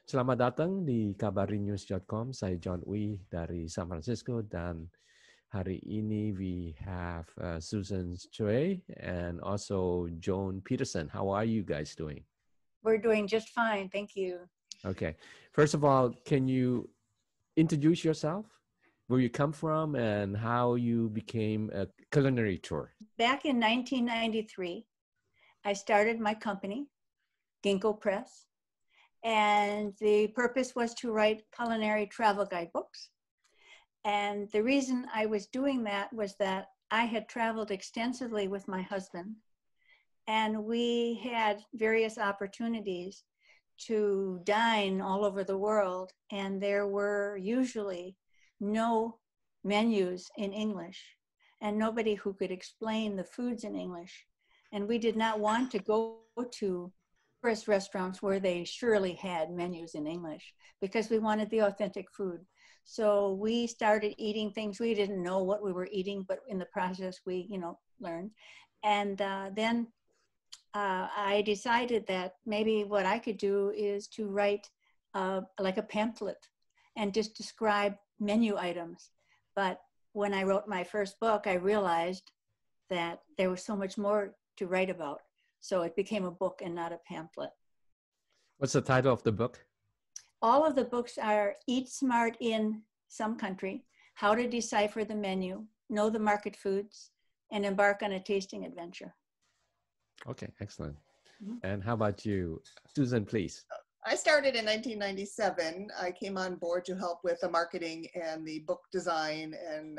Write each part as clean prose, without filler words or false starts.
Selamat datang di kabarinews.com. Saya John dari San Francisco dan hari ini we have Susan Chwae and also Joan Peterson. How are you guys doing? We're doing just fine, thank you. Okay. First of all, can you introduce yourself? Where you come from and how you became a culinary tour? Back in 1993, I started my company, Ginkgo Press, and the purpose was to write culinary travel guidebooks. And the reason I was doing that was that I had traveled extensively with my husband, and we had various opportunities to dine all over the world, and there were usually no menus in English and nobody who could explain the foods in English. And we did not want to go to tourist restaurants where they surely had menus in English because we wanted the authentic food. So we started eating things we didn't know what we were eating, but in the process we, learned. And then I decided that maybe what I could do is to write like a pamphlet and just describe menu items. But when I wrote my first book, I realized that there was so much more to write about. So it became a book and not a pamphlet. What's the title of the book? All of the books are Eat Smart in Some Country, How to Decipher the Menu, Know the Market Foods, and Embark on a Tasting Adventure. Okay, excellent. Mm-hmm. And how about you? Susan, please. I started in 1997. I came on board to help with the marketing and the book design and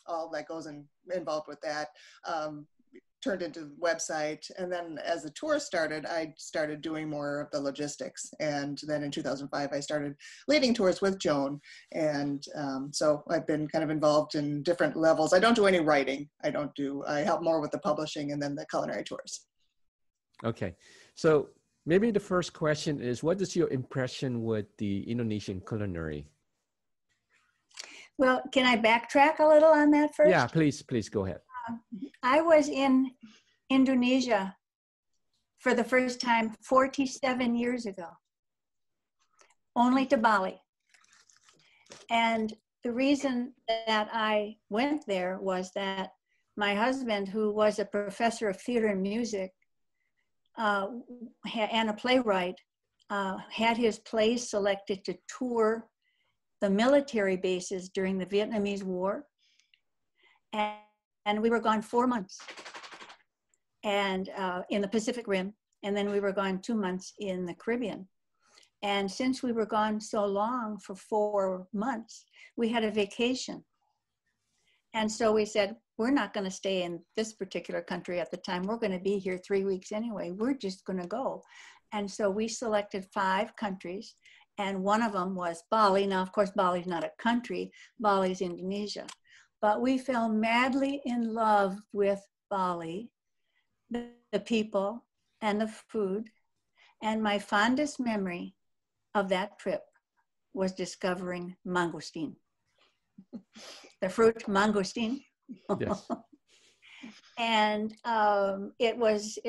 all that goes involved with that. Turned into the website. And then as the tour started, I started doing more of the logistics. And then in 2005, I started leading tours with Joan. And so I've been kind of involved in different levels. I don't do any writing. I help more with the publishing and then the culinary tours. Okay. So maybe the first question is, what is your impression with the Indonesian culinary? Well, can I backtrack a little on that first? Yeah, please go ahead. I was in Indonesia for the first time 47 years ago, only to Bali. And the reason that I went there was that my husband, who was a professor of theater and music and a playwright, had his plays selected to tour the military bases during the Vietnamese War. And we were gone 4 months and in the Pacific Rim. And then we were gone 2 months in the Caribbean. And since we were gone so long for 4 months, we had a vacation. And so we said, we're not going to stay in this particular country at the time. We're going to be here 3 weeks anyway. We're just going to go. And so we selected 5 countries. And one of them was Bali. Now, of course, Bali's not a country. Bali's Indonesia. But we fell madly in love with Bali, the people, and the food. And my fondest memory of that trip was discovering mangosteen. The fruit mangosteen. Yes. And it was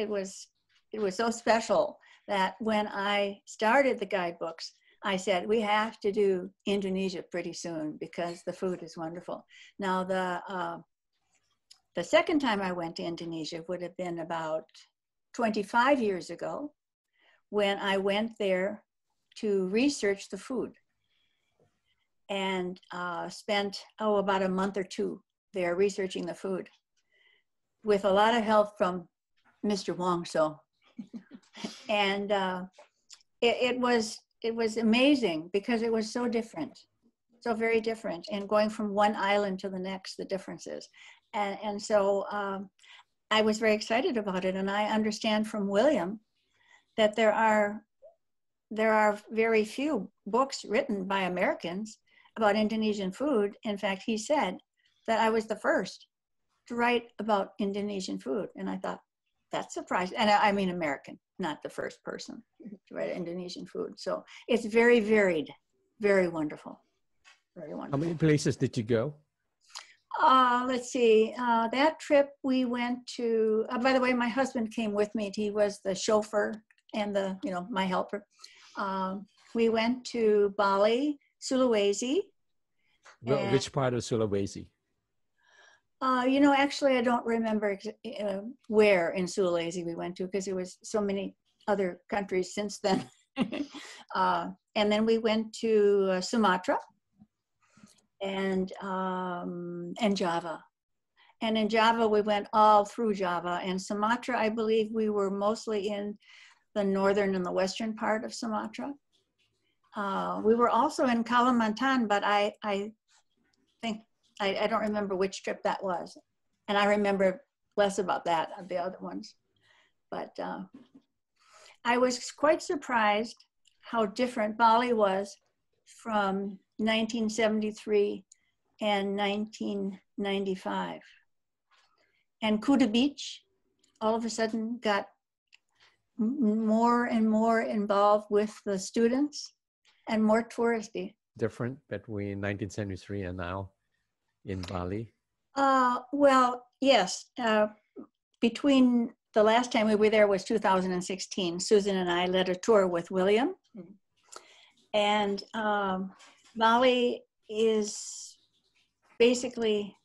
so special that when I started the guidebooks, I said, we have to do Indonesia pretty soon because the food is wonderful. Now, the second time I went to Indonesia would have been about 25 years ago when I went there to research the food and spent, about a month or 2 there researching the food with a lot of help from Mr. Wong So. And it was amazing because it was so different, so very different. And going from one island to the next, the differences. And so I was very excited about it. And I understand from William that there are very few books written by Americans about Indonesian food. In fact, he said that I was the first to write about Indonesian food. And I thought, that's surprising. And I mean American, not the first person to write Indonesian food. So it's very varied, very wonderful. Very wonderful. How many places did you go? Let's see, that trip we went to, by the way, my husband came with me. He was the chauffeur and my helper. We went to Bali, Sulawesi. Well, which part of Sulawesi? Actually, I don't remember where in Sulawesi we went to because there was so many other countries since then. And then we went to Sumatra and Java. And in Java, we went all through Java. And Sumatra, I believe we were mostly in the northern and the western part of Sumatra. We were also in Kalimantan, but I think, I don't remember which trip that was. And I remember less about that of the other ones. But I was quite surprised how different Bali was from 1973 and 1995. And Kuta Beach all of a sudden got more and more involved with the students and more touristy. Different between 1973 and now in Bali? Well, yes. Between the last time we were there was 2016. Susan and I led a tour with William. And Bali is basically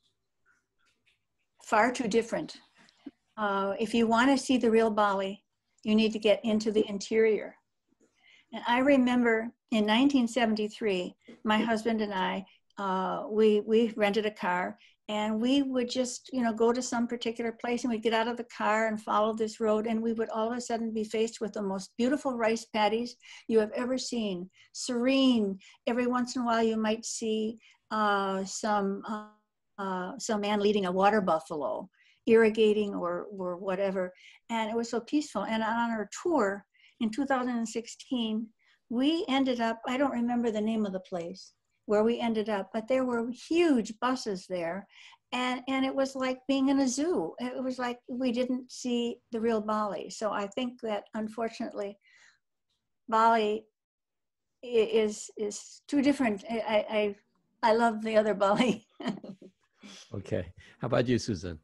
far too different. If you want to see the real Bali, you need to get into the interior. And I remember in 1973, my husband and I, we rented a car and we would just, go to some particular place and we'd get out of the car and follow this road and we would all of a sudden be faced with the most beautiful rice paddies you have ever seen. Serene. Every once in a while you might see some man leading a water buffalo, irrigating or whatever. And it was so peaceful. And on our tour in 2016, we ended up, I don't remember the name of the place where we ended up, but there were huge buses there. And it was like being in a zoo. It was like we didn't see the real Bali. So I think that unfortunately, Bali is too different. I love the other Bali. Okay. How about you, Susan?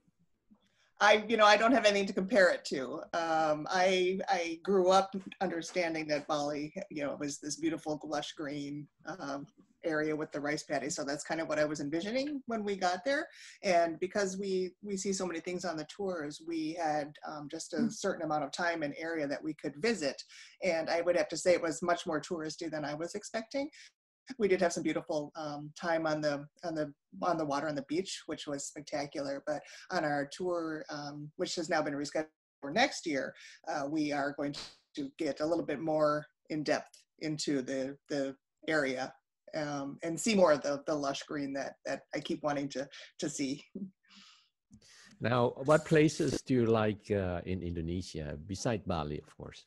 I don't have anything to compare it to. I grew up understanding that Bali, was this beautiful lush green area with the rice paddy. So that's kind of what I was envisioning when we got there. And because we see so many things on the tours, we had just a certain amount of time and area that we could visit. And I would have to say it was much more touristy than I was expecting. We did have some beautiful time on the water on the beach, which was spectacular. But on our tour, which has now been rescheduled for next year, we are going to get a little bit more in depth into the area and see more of the lush green that I keep wanting to see. Now, what places do you like in Indonesia, beside Bali, of course?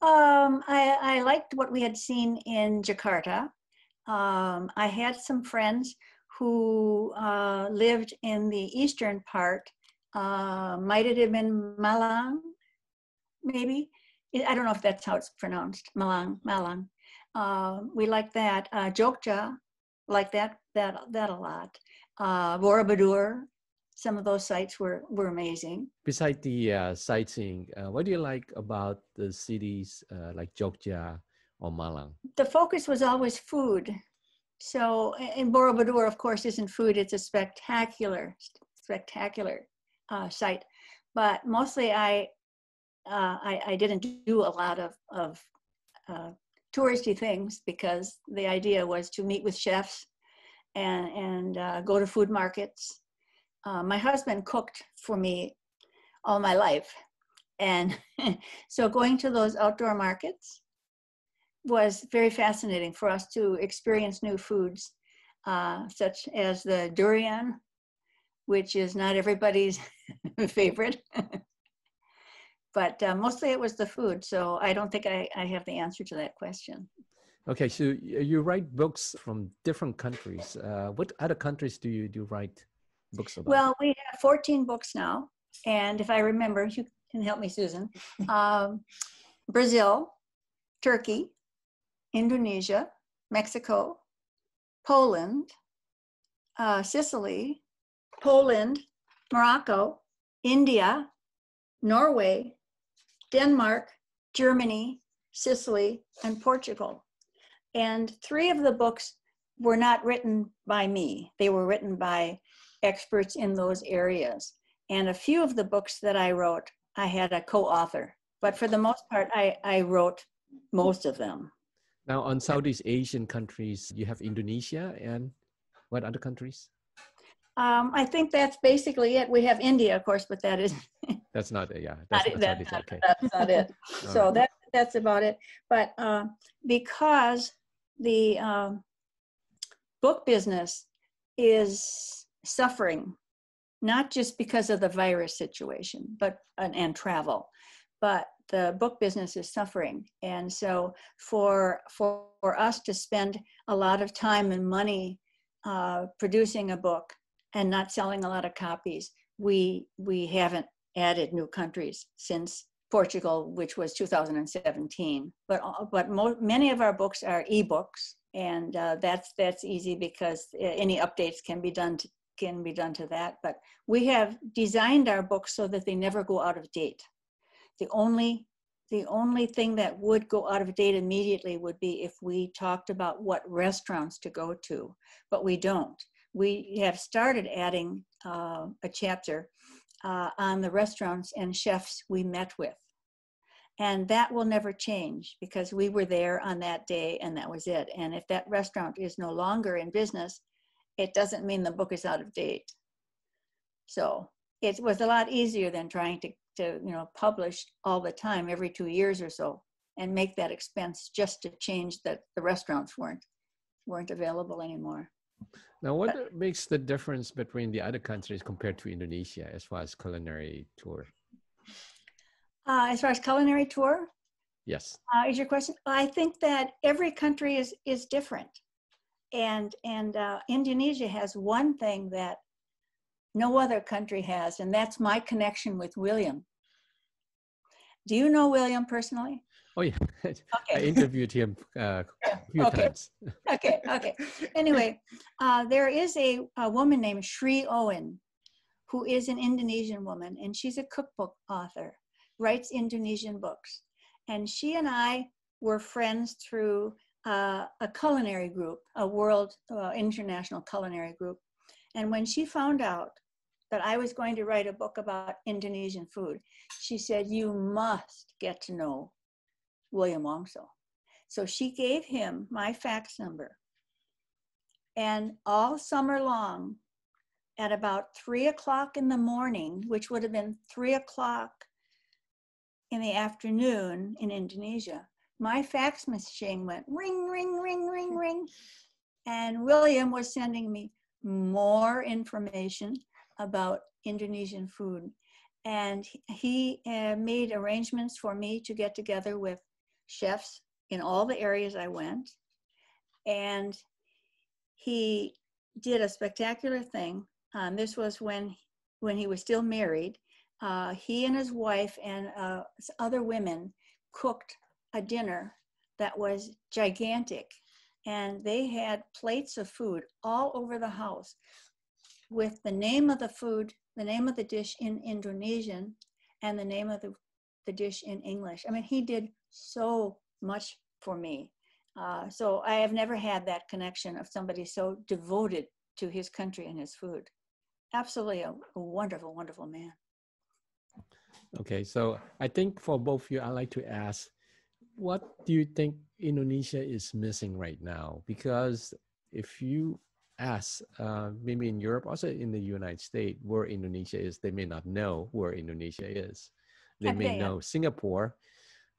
I liked what we had seen in Jakarta. I had some friends who lived in the eastern part. Might it have been Malang, maybe? I don't know if that's how it's pronounced, Malang. We like that. Jogja, like that a lot. Borobudur, some of those sites were amazing. Besides the sightseeing, what do you like about the cities like Jogja or Malang? The focus was always food. So in Borobudur, of course, isn't food. It's a spectacular site. But mostly I didn't do a lot of touristy things because the idea was to meet with chefs and go to food markets. My husband cooked for me all my life. And so going to those outdoor markets was very fascinating for us to experience new foods, such as the durian, which is not everybody's favorite. But mostly it was the food. So I don't think I have the answer to that question. Okay, so you write books from different countries. What other countries do you write books about? Well, we have 14 books now. And if I remember, you can help me, Susan. Brazil, Turkey, Indonesia, Mexico, Poland, Sicily, Poland, Morocco, India, Norway, Denmark, Germany, Sicily, and Portugal. And 3 of the books were not written by me. They were written by experts in those areas. And a few of the books that I wrote, I had a co-author. But for the most part, I wrote most of them. Now, on Southeast Asian countries, you have Indonesia and what other countries? I think that's basically it. We have India, of course, but that is That's not it. Yeah, that's not Southeast. Okay. that's not it. So right. that's about it. But because the book business is suffering, not just because of the virus situation, but and travel, but the book business is suffering. And so for us to spend a lot of time and money producing a book and not selling a lot of copies, we haven't added new countries since Portugal, which was 2017. But many of our books are ebooks, and that's easy because any updates can be done to that. But we have designed our books so that they never go out of date. The only thing that would go out of date immediately would be if we talked about what restaurants to go to, but we don't. We have started adding a chapter on the restaurants and chefs we met with. And that will never change because we were there on that day and that was it. And if that restaurant is no longer in business, it doesn't mean the book is out of date. So it was a lot easier than trying to publish all the time every 2 years or so and make that expense just to change that the restaurants weren't available anymore. Now, what makes the difference between the other countries compared to Indonesia as far as culinary tour? As far as culinary tour? Yes. Is your question? I think that every country is different. And Indonesia has one thing that no other country has, and that's my connection with William. Do you know William personally? Oh, yeah. Okay. I interviewed him a few times. Okay. Anyway, there is a woman named Chwae Owen, who is an Indonesian woman, and she's a cookbook author, writes Indonesian books. And she and I were friends through a culinary group, a world international culinary group. And when she found out that I was going to write a book about Indonesian food, she said, "You must get to know William Wongso." So she gave him my fax number. And all summer long, at about 3 o'clock in the morning, which would have been 3 o'clock in the afternoon in Indonesia, my fax machine went ring, ring, ring, ring, ring. And William was sending me more information about Indonesian food. And he made arrangements for me to get together with chefs in all the areas I went. And he did a spectacular thing. This was when he was still married. He and his wife and other women cooked a dinner that was gigantic. And they had plates of food all over the house with the name of the food, the name of the dish in Indonesian, and the name of the dish in English. I mean, he did so much for me. So I have never had that connection of somebody so devoted to his country and his food. Absolutely a wonderful, wonderful man. Okay, so I think for both of you, I'd like to ask, what do you think Indonesia is missing right now? Because if you ask, maybe in Europe, also in the United States, where Indonesia is, they may not know where Indonesia is. They may know Singapore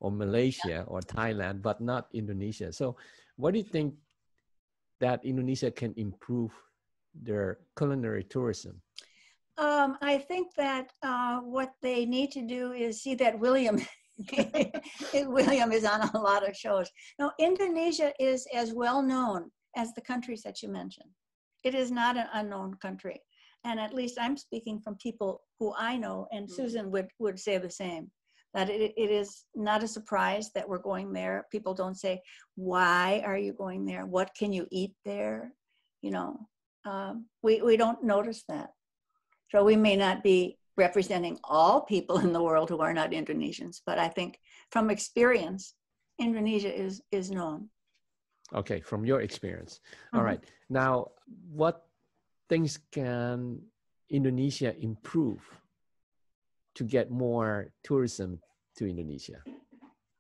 or Malaysia or Thailand, but not Indonesia. So what do you think that Indonesia can improve their culinary tourism? I think that what they need to do is see that William is on a lot of shows. Now, Indonesia is as well known as the countries that you mentioned. It is not an unknown country. And at least I'm speaking from people who I know, and Susan would say the same, that it is not a surprise that we're going there. People don't say, why are you going there? What can you eat there? You know, we don't notice that. So we may not be representing all people in the world who are not Indonesians, but I think from experience, Indonesia is known. Okay, from your experience. All Mhm. right. Now, what things can Indonesia improve to get more tourism to Indonesia?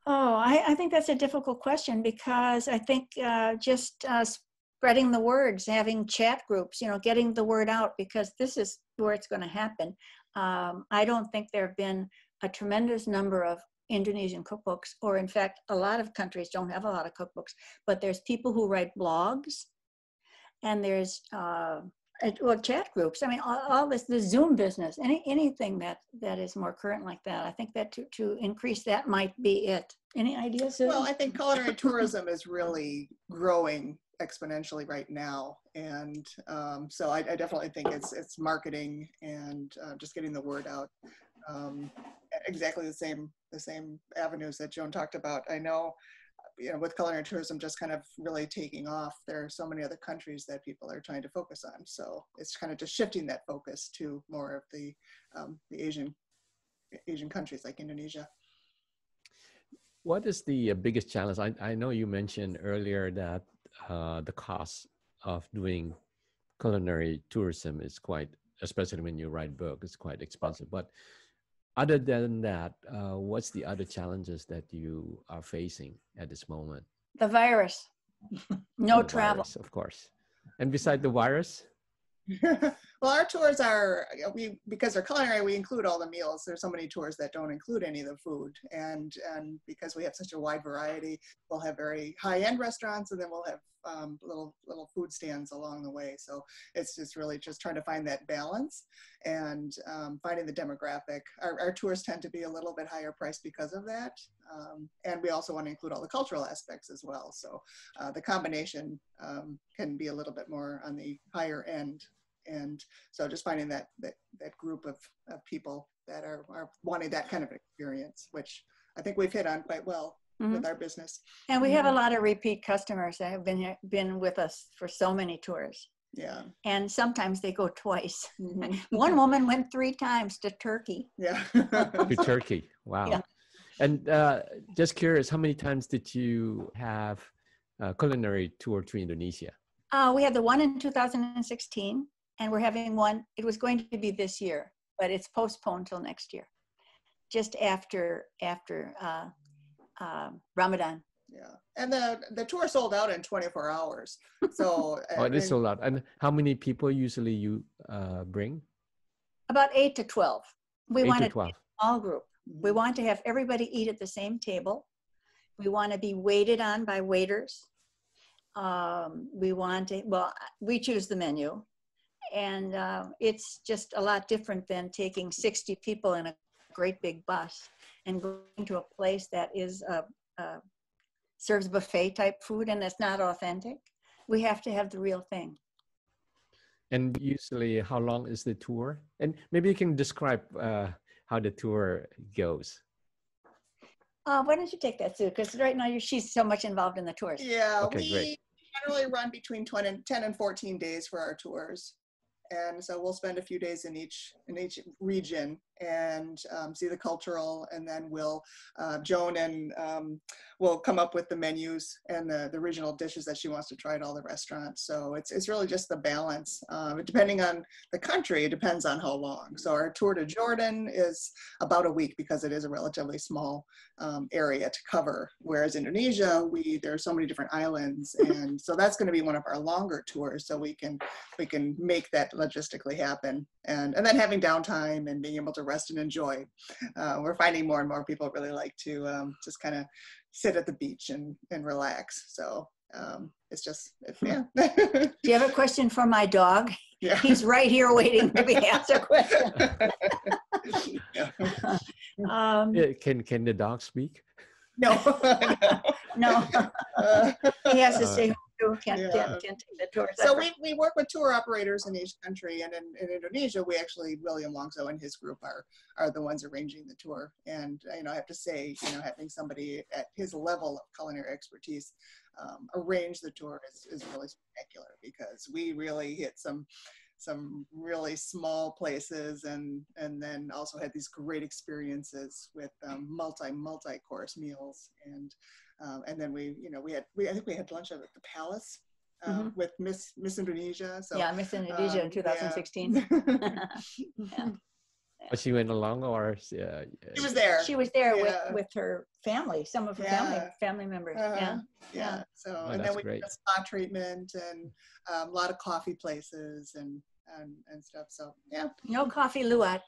Oh, I think that's a difficult question because I think just spreading the words, having chat groups, getting the word out, because this is where it's going to happen. I don't think there have been a tremendous number of Indonesian cookbooks, or in fact, a lot of countries don't have a lot of cookbooks, but there's people who write blogs, and there's chat groups. I mean, all this, the Zoom business, anything that is more current like that. I think that to increase that might be it. Any ideas, Susan? Well, I think culinary tourism is really growing exponentially right now, and so I definitely think it's marketing and just getting the word out. Exactly the same avenues that Joan talked about. I know, with culinary tourism just kind of really taking off, there are so many other countries that people are trying to focus on. So it's kind of just shifting that focus to more of the Asian countries like Indonesia. What is the biggest challenge? I know you mentioned earlier that the cost of doing culinary tourism is quite, especially when you write book, it's quite expensive. But other than that, what's the other challenges that you are facing at this moment? The virus. No The travel. virus, of course. And beside the virus? Well, our tours are, because they're culinary, we include all the meals. There's so many tours that don't include any of the food. And because we have such a wide variety, we'll have very high-end restaurants, and then we'll have little food stands along the way. So it's just really just trying to find that balance and finding the demographic. Our tours tend to be a little bit higher priced because of that. And we also want to include all the cultural aspects as well. So the combination can be a little bit more on the higher end. And so just finding that group of people that are wanting that kind of experience, which I think we've hit on quite well with our business. And we have a lot of repeat customers that have been with us for so many tours. Yeah. And sometimes they go twice. One woman went 3 times to Turkey. Yeah. To Turkey. Wow. Yeah. And just curious, how many times did you have a culinary tour to Indonesia? We had the one in 2016, and we're having one. It was going to be this year, but it's postponed till next year, just after Ramadan. Yeah. And the tour sold out in 24 hours. So It is sold out. And how many people usually you bring? About 8 to 12. We 8 want to a 12. small group. We want to have everybody eat at the same table. We want to be waited on by waiters. We choose the menu. And it's just a lot different than taking 60 people in a great big bus and going to a place that is serves buffet type food and it's not authentic. We have to have the real thing. And usually, how long is the tour? And maybe you can describe how the tour goes. Why don't you take that, Sue? Because right now she's so much involved in the tours. Yeah, Okay, we great. generally run between 10 and 14 days for our tours. And so we'll spend a few days in each region and see the cultural, and then Joan and will come up with the menus and the regional dishes that she wants to try at all the restaurants. So it's really just the balance. Depending on the country, it depends on how long. So our tour to Jordan is about a week because it is a relatively small area to cover. Whereas Indonesia, there are so many different islands, and so that's going to be one of our longer tours. So we can make that logistically happen, and then having downtime and being able to rest and enjoy. We're finding more and more people really like to just kind of sit at the beach and relax. So yeah. Do you have a question for my dog? Yeah. He's right here waiting to be asked a question. Can the dog speak? No. No. He has to stay home too. Can't Yeah. take the tours. So we work with tour operators in each country, and in Indonesia, we actually, William Longso and his group are the ones arranging the tour. And I have to say, having somebody at his level of culinary expertise arrange the tour is really spectacular, because we really hit some some really small places, and then also had these great experiences with multi-course meals, and then we I think we had lunch at the Palace with Miss Indonesia. So yeah, Miss Indonesia in 2016. Yeah. Was she went along, or She was there. She was there with her family, some of her family members. Yeah. So and then we great. did a spa treatment and a lot of coffee places and stuff. So yeah. No coffee luwak.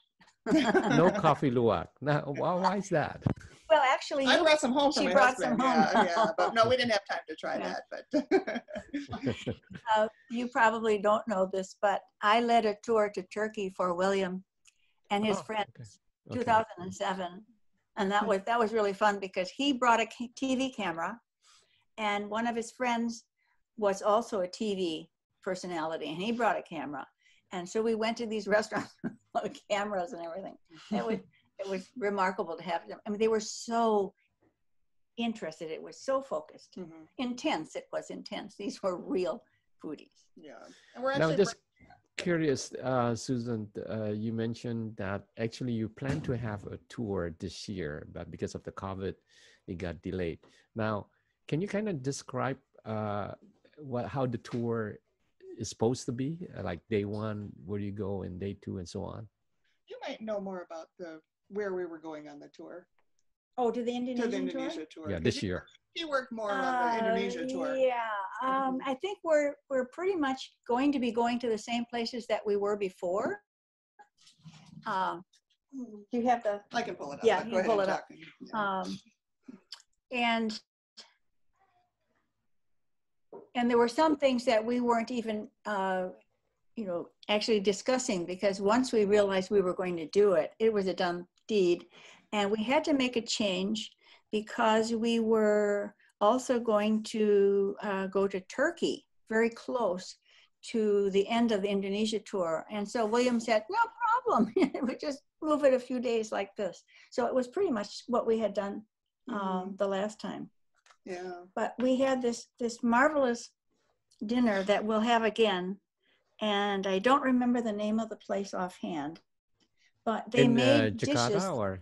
No coffee luwak. Now, why is that? Well, actually, I brought some home. She brought some home. Yeah, but no, we didn't have time to try that. But you probably don't know this, but I led a tour to Turkey for William and his friends, 2007, and that was really fun because he brought a TV camera, and one of his friends was also a TV personality, and he brought a camera, and so we went to these restaurants with cameras and everything. It was remarkable to have them. I mean, they were so interested. It was so focused, intense. It was intense. These were real foodies. Yeah, and we're now actually just curious, Susan. You mentioned that actually you plan to have a tour this year, but because of the COVID, it got delayed. Now, can you kind of describe how the tour is supposed to be? Like day one, where you go, and day two, and so on. You might know more about where we were going on the tour. Oh, to the Indonesia tour. Yeah, this year. He worked more on the Indonesia tour. Yeah, I think we're pretty much going to be going to the same places that we were before. Do you have the? I can pull it up. Yeah, you can pull it up. And there were some things that we weren't even, actually discussing, because once we realized we were going to do it, it was a done deed, and we had to make a change because we were also going to go to Turkey, very close to the end of the Indonesia tour. And so William said, no problem, we just move it a few days like this. So it was pretty much what we had done the last time. Yeah. But we had this marvelous dinner that we'll have again. And I don't remember the name of the place offhand, but they made Jakarta, dishes. Or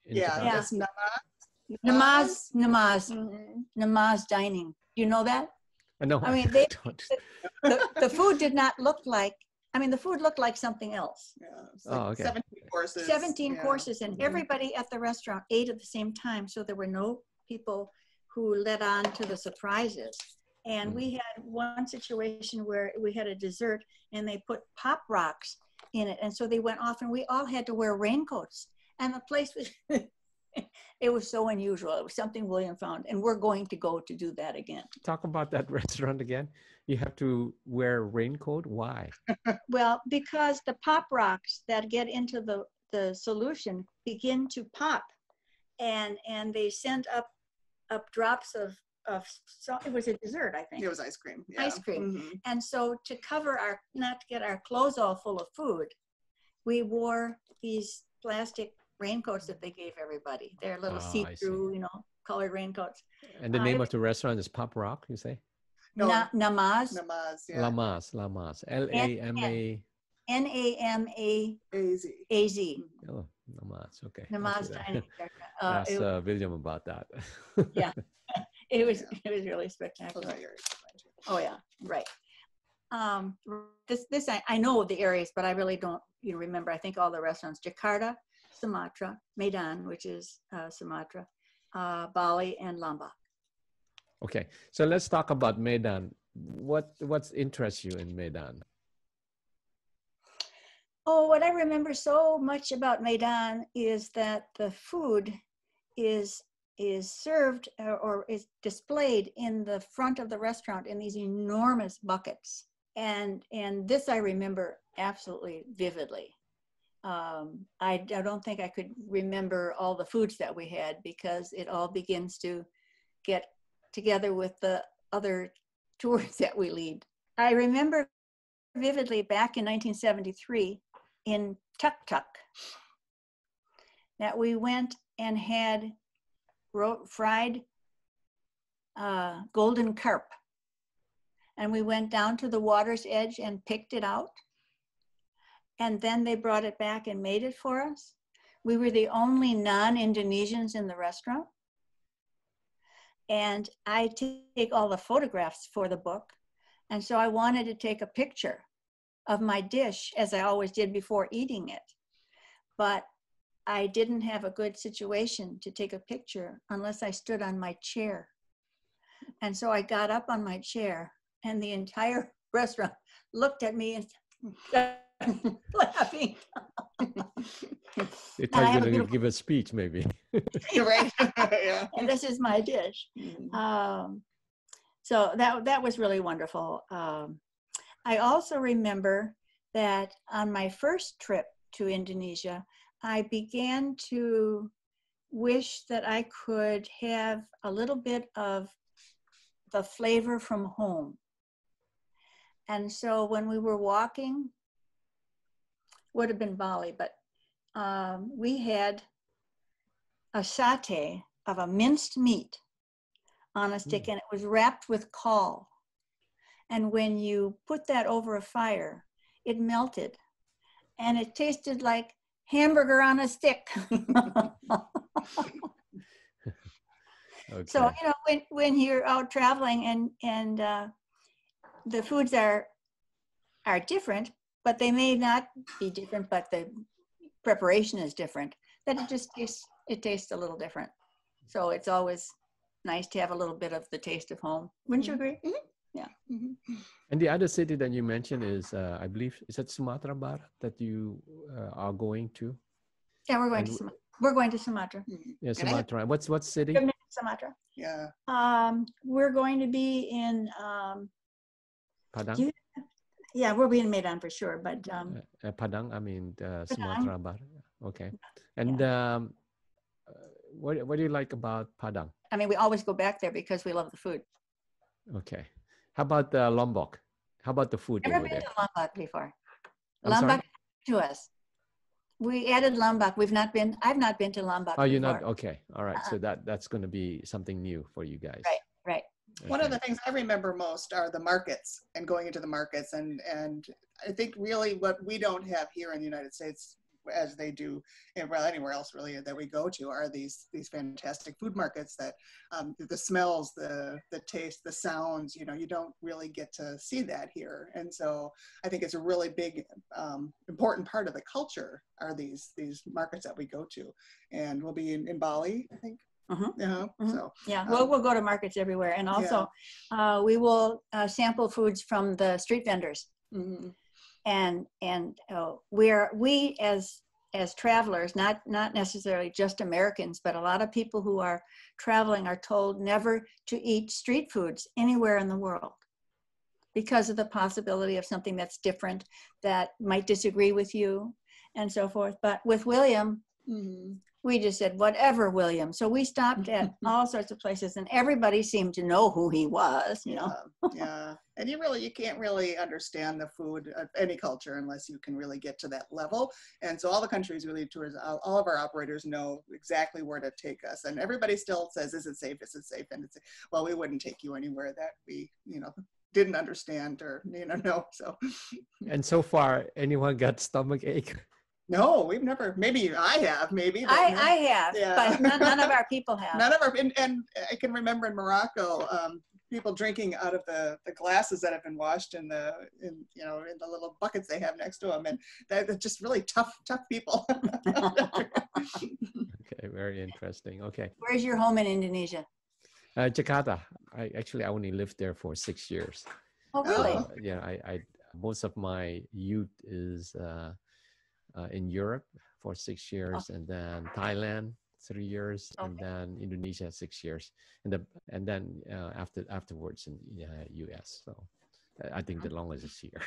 that's Namaz dining. You know that? No, I mean, the food did not look like, the food looked like something else. Yeah, like 17 courses. 17 courses, and everybody at the restaurant ate at the same time. So there were no people who led on to the surprises. And we had one situation where we had a dessert and they put pop rocks in it. And so they went off and we all had to wear raincoats. And the place was, it was so unusual. It was something William found. And we're going to go to do that again. Talk about that restaurant again. You have to wear a raincoat. Why? Well, because the pop rocks that get into the solution begin to pop. And they send up drops of it was a dessert, I think. It was ice cream. Yeah. Ice cream. And so to cover not to get our clothes all full of food, we these plastic raincoats that they gave everybody. They're little see-through, colored raincoats. And the name of the restaurant is Pop Rock, you say? No. Namaz. Yeah. Lamas. Lama. Namaz. Oh, Namaz. Okay. Namaz dining. Ask William about that. Yeah. It was really spectacular. Oh yeah, right. This I know the areas, but I really don't remember. I think all the restaurants: Jakarta, Sumatra, Medan, which is Sumatra, Bali, and Lombok. Okay, so let's talk about Medan. What interests you in Medan? Oh, what I remember so much about Medan is that the food is served or is displayed in the front of the restaurant in these enormous buckets. And this I remember absolutely vividly. I don't think I could remember all the foods that we had because it all begins to get together with the other tours that we lead. I remember vividly back in 1973 in Tuk Tuk that we went and had fried golden carp. And we went down to the water's edge and picked it out and then they brought it back and made it for us. We were the only non-Indonesians in the restaurant. And I take all the photographs for the book. And so I wanted to take a picture of my dish, as I always did before eating it. But I didn't have a good situation to take a picture unless I stood on my chair. And so I got up on my chair, and the entire restaurant looked at me and started laughing. They thought you were going to give a speech, maybe. You're right. Yeah. And this is my dish. So that was really wonderful. I also remember that on my first trip to Indonesia, I began to wish that I could have a little bit of the flavor from home. And so when we were walking, would have been Bali, but we had a satay of a minced meat on a stick, and it was wrapped with caul. And when you put that over a fire, it melted, and it tasted like hamburger on a stick. Okay. So, you know, when you're out traveling and the foods are different, but they may not be different, but the preparation is different, that it just tastes a little different. So it's always nice to have a little bit of the taste of home. Wouldn't you agree? Mm-hmm. Yeah. Mm-hmm. And the other city that you mentioned is, I believe, is that Sumatra Barat that you are going to? Yeah, we're going to Sumatra. Yeah, Sumatra. What city? Sumatra. Yeah. We're going to be in Padang? Yeah, we'll be in Medan for sure, but Padang, I mean Sumatra Barat. Okay. And what do you like about Padang? I mean, we always go back there because we love the food. Okay. How about Lombok? How about the food Never over been there? to Lombok before. I'm Lombok sorry? to us. We added Lombok. I've not been to Lombok Oh, you're before. not? Okay. All right. So that's going to be something new for you guys. Right. Okay. One of the things I remember most are the markets and going into the markets. And I think really what we don't have here in the United States, as they do anywhere else really that we go to, are these fantastic food markets that the smells, the taste, the sounds, you don't really get to see that here. And so I think it's a really big, important part of the culture are these markets that we go to. And we'll be in Bali, I think. So yeah, we'll go to markets everywhere, and also we will sample foods from the street vendors. Mm-hmm. And we as travelers, not necessarily just Americans, but a lot of people who are traveling are told never to eat street foods anywhere in the world because of the possibility of something that's different, that might disagree with you, and so forth. But with William, we just said, whatever, William. So we stopped at all sorts of places, and everybody seemed to know who he was, you know. Yeah. And you can't really understand the food of any culture unless you can really get to that level. And so all the countries we lead tours, all of our operators know exactly where to take us. And everybody still says, is it safe? Is it safe? And it's, well, we wouldn't take you anywhere that we, didn't understand or, know. So. And so far, anyone got stomach ache? No, we've never. Maybe I have. Maybe I have, but none of our people have. None of our, and I can remember in Morocco, people drinking out of the glasses that have been washed in the little buckets they have next to them, and they're just really tough people. Okay, very interesting. Okay. Where's your home in Indonesia? Jakarta. I only lived there for 6 years. Oh, really? Yeah, I most of my youth is. In Europe for 6 years, and then Thailand 3 years, and then Indonesia 6 years, and then afterwards in US. So I think the longest is here.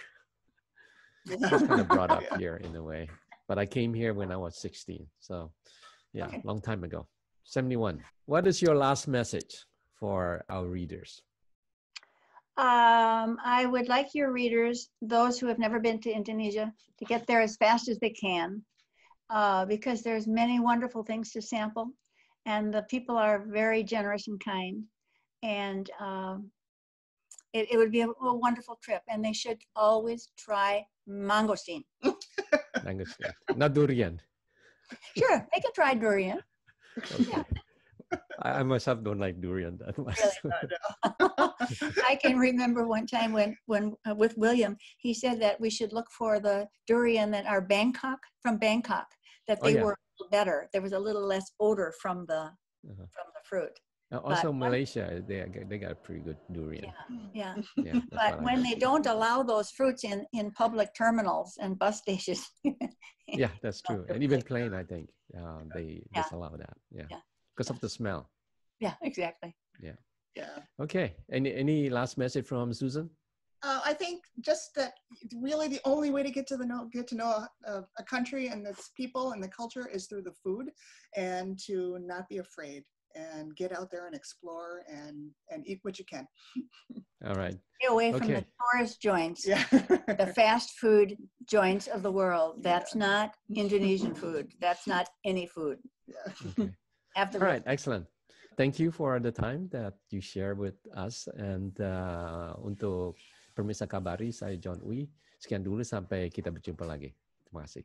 I was kind of brought up here in a way, but I came here when I was 16. So long time ago. 71. What is your last message for our readers? I would like your readers, those who have never been to Indonesia, to get there as fast as they can, because there's many wonderful things to sample, and the people are very generous and kind, and it would be a wonderful trip, and they should always try mangosteen. Mango sweet. Not durian. Sure, they can try durian. Okay. Yeah. I myself don't like durian that much. Really? I can remember one time when with William, he said that we should look for the durian that are from Bangkok, that they were a little better. There was a little less odor from the fruit. Also, Malaysia, they got pretty good durian. Yeah. Yeah, But when they don't allow those fruits in public terminals and bus stations. Yeah, that's true. And even plain, I think they disallow that. Yeah, because of the smell. Yeah, exactly. Yeah. Yeah. Okay. Any last message from Susan? I think just that really the only way to get to know a country and its people and the culture is through the food, and to not be afraid and get out there and explore and eat what you can. All right. Stay away from the tourist joints, Yeah. the fast food joints of the world. That's not Indonesian food. That's not any food. Yeah. Okay. All right. Excellent. Thank you for the time that you share with us. And untuk pemirsa Kabari, saya John Uy. Sekian dulu, sampai kita berjumpa lagi. Terima kasih.